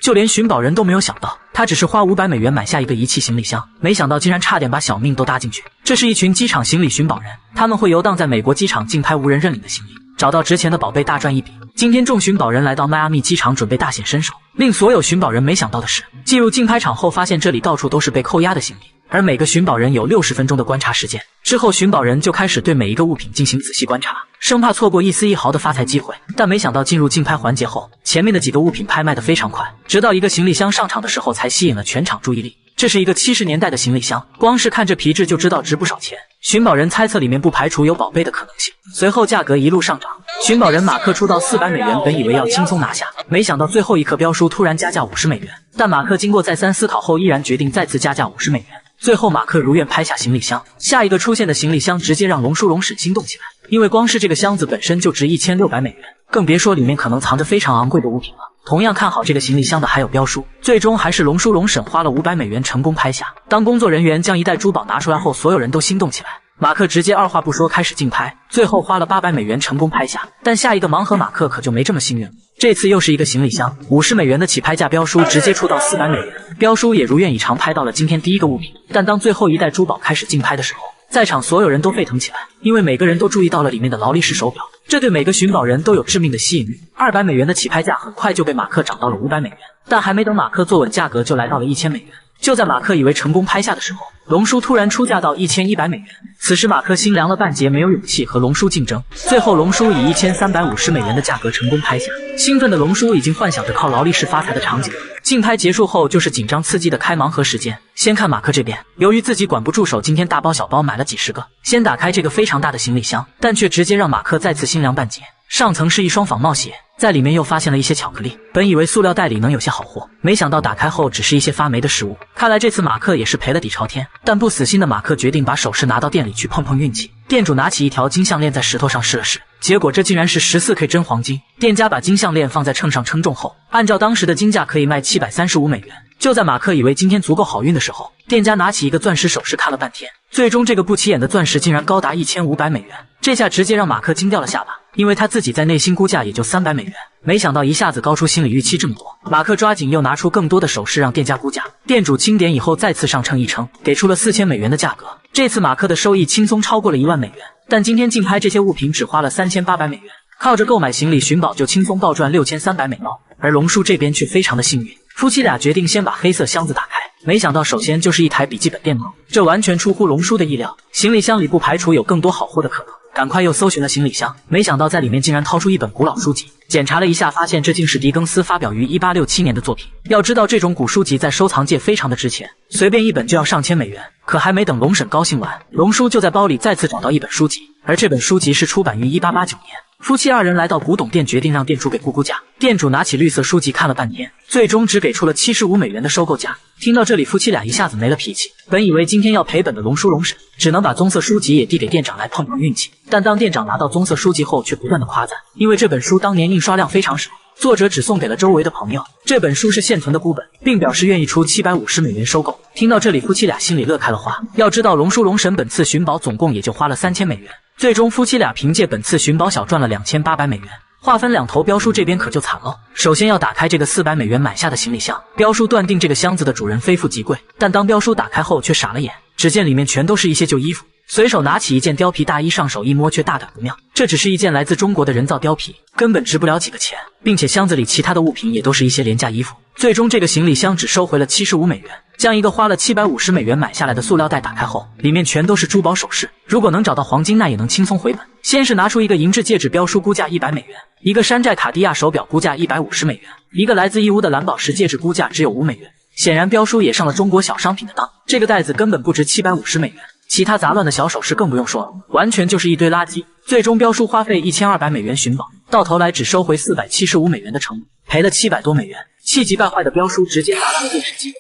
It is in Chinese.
就连寻宝人都没有想到，他只是花500美元买下一个遗弃行李箱，没想到竟然差点把小命都搭进去。这是一群机场行李寻宝人，他们会游荡在美国机场竞拍无人认领的行李，找到值钱的宝贝大赚一笔。今天众寻宝人来到迈阿密机场准备大显身手，令所有寻宝人没想到的是，进入竞拍场后发现这里到处都是被扣押的行李，而每个寻宝人有60分钟的观察时间。之后寻宝人就开始对每一个物品进行仔细观察，生怕错过一丝一毫的发财机会。但没想到进入竞拍环节后，前面的几个物品拍卖得非常快，直到一个行李箱上场的时候才吸引了全场注意力。这是一个70年代的行李箱，光是看这皮质就知道值不少钱。寻宝人猜测里面不排除有宝贝的可能性，随后价格一路上涨。寻宝人马克出到400美元，本以为要轻松拿下，没想到最后一刻标书突然加价50美元，但马克经过再三思考后依然决定再次加价50美元。最后马克如愿拍下行李箱，下一个出现的行李箱直接让龙叔龙婶心动起来，因为光是这个箱子本身就值1600美元，更别说里面可能藏着非常昂贵的物品了。同样看好这个行李箱的还有标书，最终还是龙叔龙婶花了500美元成功拍下。当工作人员将一袋珠宝拿出来后，所有人都心动起来，马克直接二话不说开始竞拍，最后花了800美元成功拍下。但下一个盲盒马克可就没这么幸运了，这次又是一个行李箱，50美元的起拍价标书直接出到400美元，标书也如愿以偿拍到了今天第一个物品。但当最后一袋珠宝开始竞拍的时候，在场所有人都沸腾起来，因为每个人都注意到了里面的劳力士手表，这对每个寻宝人都有致命的吸引力。200美元的起拍价很快就被马克涨到了500美元，但还没等马克坐稳，价格就来到了1000美元。就在马克以为成功拍下的时候，龙叔突然出价到1100美元。此时马克心凉了半截，没有勇气和龙叔竞争。最后龙叔以1350美元的价格成功拍下。兴奋的龙叔已经幻想着靠劳力士发财的场景。竞拍结束后就是紧张刺激的开盲盒时间。先看马克这边，由于自己管不住手，今天大包小包买了几十个，先打开这个非常大的行李箱，但却直接让马克再次心凉半截。上层是一双仿冒鞋，在里面又发现了一些巧克力，本以为塑料袋里能有些好货，没想到打开后只是一些发霉的食物。看来这次马克也是赔了底朝天，但不死心的马克决定把首饰拿到店里去碰碰运气。店主拿起一条金项链在石头上试了试，结果这竟然是14K 真黄金。店家把金项链放在秤上称重后，按照当时的金价可以卖735美元。就在马克以为今天足够好运的时候，店家拿起一个钻石首饰看了半天，最终这个不起眼的钻石竟然高达1500美元。这下直接让马克惊掉了下巴，因为他自己在内心估价也就300美元，没想到一下子高出心理预期这么多。马克抓紧又拿出更多的首饰让店家估价，店主清点以后再次上秤一称，给出了4000美元的价格。这次马克的收益轻松超过了1万美元，但今天竞拍这些物品只花了3800美元，靠着购买行李寻宝就轻松暴赚6300美刀。而龙叔这边却非常的幸运，夫妻俩决定先把黑色箱子打开，没想到首先就是一台笔记本电脑，这完全出乎龙叔的意料。行李箱里不排除有更多好货的可能，赶快又搜寻了行李箱，没想到在里面竟然掏出一本古老书籍，检查了一下发现这竟是狄更斯发表于1867年的作品。要知道这种古书籍在收藏界非常的值钱，随便一本就要上千美元。可还没等龙婶高兴完，龙叔就在包里再次找到一本书籍，而这本书籍是出版于1889年。夫妻二人来到古董店，决定让店主给估价。店主拿起绿色书籍看了半天，最终只给出了75美元的收购价。听到这里，夫妻俩一下子没了脾气，本以为今天要赔本的龙叔龙婶只能把棕色书籍也递给店长来碰碰运气，但当店长拿到棕色书籍后，却不断的夸赞，因为这本书当年印刷量非常少，作者只送给了周围的朋友，这本书是现存的孤本，并表示愿意出750美元收购。听到这里，夫妻俩心里乐开了花。要知道龙叔龙婶本次寻宝总共也就花了3000美元，最终夫妻俩凭借本次寻宝小赚了2800美元。划分两头，标叔这边可就惨了。首先要打开这个400美元买下的行李箱，标叔断定这个箱子的主人非富即贵，但当标叔打开后却傻了眼，只见里面全都是一些旧衣服。随手拿起一件貂皮大衣上手一摸，却大胆不妙，这只是一件来自中国的人造貂皮，根本值不了几个钱，并且箱子里其他的物品也都是一些廉价衣服。最终这个行李箱只收回了75美元。将一个花了750美元买下来的塑料袋打开后，里面全都是珠宝首饰，如果能找到黄金，那也能轻松回本。先是拿出一个银质戒指，标书估价100美元，一个山寨卡地亚手表估价150美元，一个来自义乌的蓝宝石戒指估价只有5美元。显然标书也上了中国小商品的当，这个袋子根本不值750美元。其他杂乱的小首饰更不用说了，完全就是一堆垃圾。最终标叔花费1200美元寻宝，到头来只收回475美元的成本，赔了700多美元。气急败坏的标叔直接砸烂了电视机。